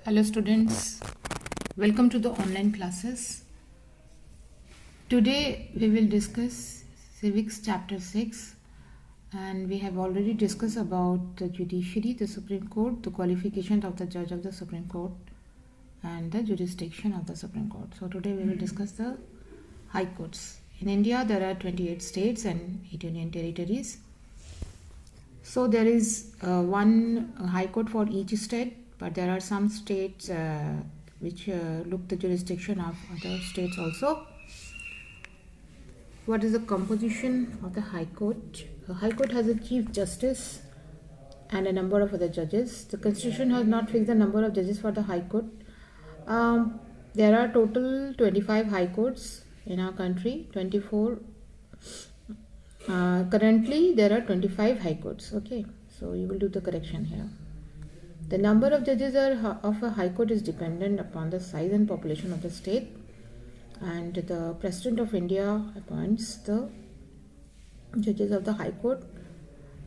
Hello students, welcome to the online classes. Today we will discuss Civics chapter 6 and we have already discussed about the judiciary, the Supreme Court, the qualification of the judge of the Supreme Court and the jurisdiction of the Supreme Court. So today we will discuss the high courts. In India there are 28 states and 8 union territories. So there is one high court for each state, but there are some states which look the jurisdiction of other states also. What is the composition of the high court? The high court has a chief justice and a number of other judges. The constitution has not fixed the number of judges for the high court. There are total 25 high courts in our country, 24. Currently there are 25 high courts. Okay, so you will do the correction here. The number of judges of a high court is dependent upon the size and population of the state, and the President of India appoints the judges of the high court,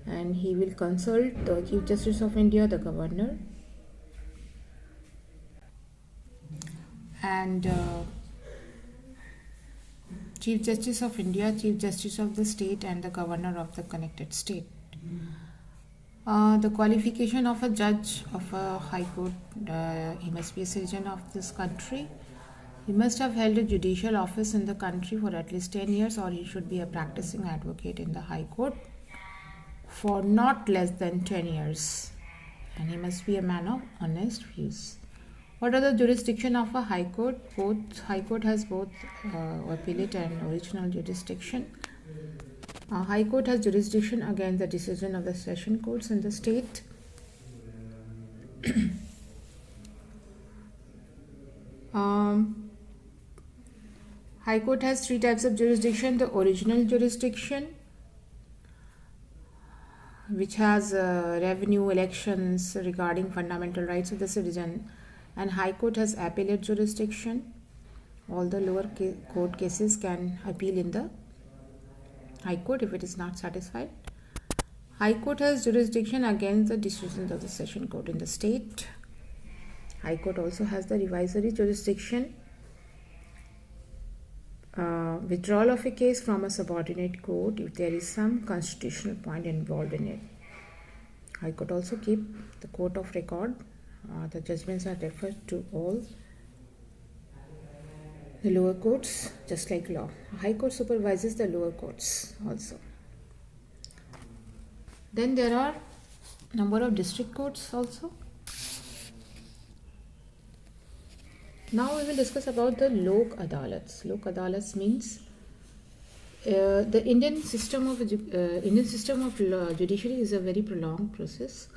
and he will consult the Chief Justice of India, the governor, and Chief Justice of India, Chief Justice of the state and the governor of the connected state. The qualification of a judge of a high court, he must be a citizen of this country. He must have held a judicial office in the country for at least 10 years, or he should be a practicing advocate in the high court for not less than 10 years. And he must be a man of honest views. What are the jurisdiction of a high court? High court has both appellate and original jurisdiction. High court has jurisdiction against the decision of the session courts in the state. High court has three types of jurisdiction: the original jurisdiction, which has revenue, elections regarding fundamental rights of the citizen, and high court has appellate jurisdiction. All the lower court cases can appeal in the high court if it is not satisfied. High court has jurisdiction against the decisions of the session court in the state. High court also has the revisory jurisdiction. Withdrawal of a case from a subordinate court if there is some constitutional point involved in it. High court also keep the court of record. The judgments are referred to all the lower courts, just like law. High court supervises the lower courts also. Then there are number of district courts also. Now we will discuss about the Lok Adalats. Lok Adalats means the Indian system of judiciary is a very prolonged process,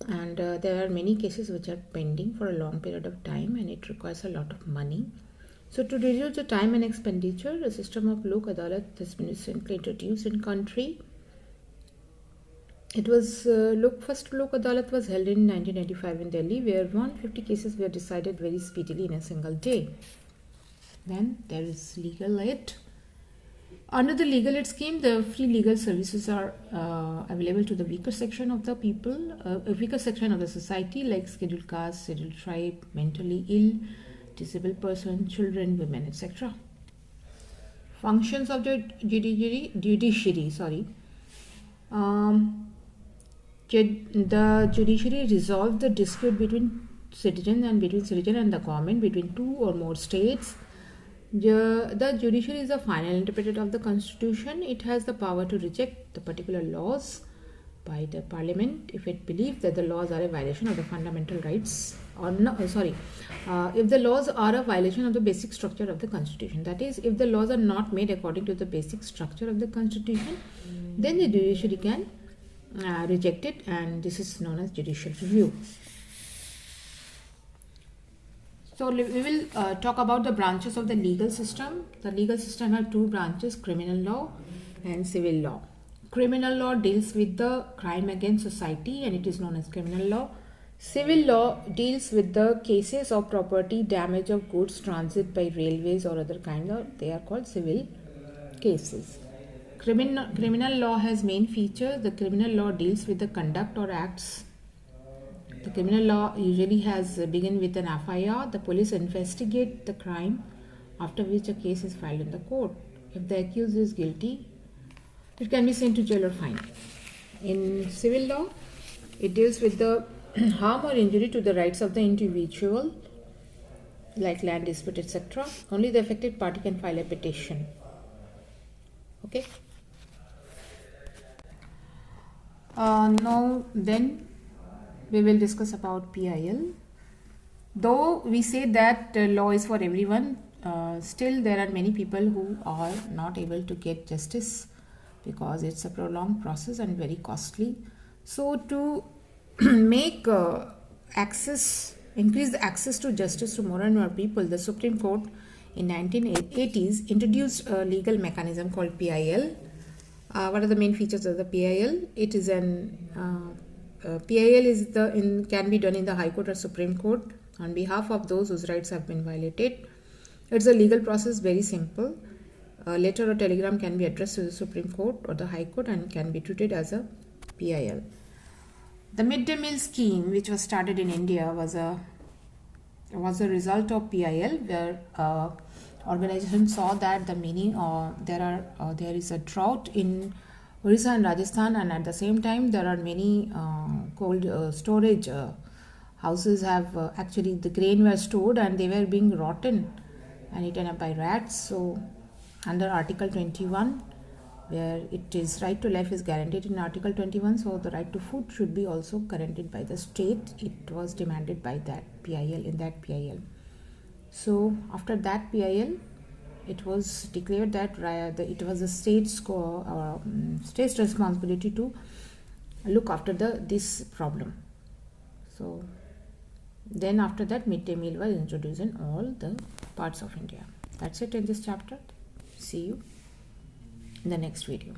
and there are many cases which are pending for a long period of time, and it requires a lot of money. So to reduce the time and expenditure, a system of Lok Adalat has been recently introduced in country. It was first Lok Adalat was held in 1995 in Delhi, where 150 cases were decided very speedily in a single day. Then there is legal aid. Under the legal aid scheme, the free legal services are available to the weaker section of the people, a weaker section of the society, like scheduled caste, scheduled tribe, mentally ill, disabled person, children, women, etc. Functions of the judiciary. The judiciary resolves the dispute between citizen and the government, between two or more states. The judiciary is the final interpreter of the constitution. It has the power to reject the particular laws by the parliament if it believes that the laws are a violation of the fundamental rights, or no, if the laws are a violation of the basic structure of the constitution. That is, if the laws are not made according to the basic structure of the constitution, then the judiciary can reject it, and this is known as judicial review. So we will talk about the branches of the legal system. The legal system has two branches: criminal law and civil law. Criminal law deals with the crime against society, and it is known as criminal law. Civil law deals with the cases of property, damage of goods, transit by railways or other kinds of, they are called civil cases. Criminal law has main features. The criminal law deals with the conduct or acts The criminal law usually has begin with an FIR. The police investigate the crime, after which a case is filed in the court. If the accused is guilty, it can be sent to jail or fine. In civil law, it deals with the harm or injury to the rights of the individual, like land dispute, etc. Only the affected party can file a petition. Okay. Now then we will discuss about PIL. Though we say that law is for everyone, still there are many people who are not able to get justice because it's a prolonged process and very costly. So to make increase the access to justice to more and more people, the Supreme Court in 1980s introduced a legal mechanism called PIL. What are the main features of the PIL? It is PIL can be done in the High Court or Supreme Court on behalf of those whose rights have been violated. It's a legal process, very simple. A letter or telegram can be addressed to the Supreme Court or the High Court and can be treated as a PIL. The midday meal scheme, which was started in India, was a result of PIL, where organization saw that there is a drought in Orissa and Rajasthan, and at the same time there are many cold storage houses have actually the grain were stored and they were being rotten and eaten up by rats. So under Article 21, where it is right to life is guaranteed in Article 21, so the right to food should be also guaranteed by the state. It was demanded by that PIL, in that PIL. So after that PIL, it was declared that it was the state's responsibility to look after this problem. So then after that, midday meal was introduced in all the parts of India. That's it in this chapter. See you in the next video.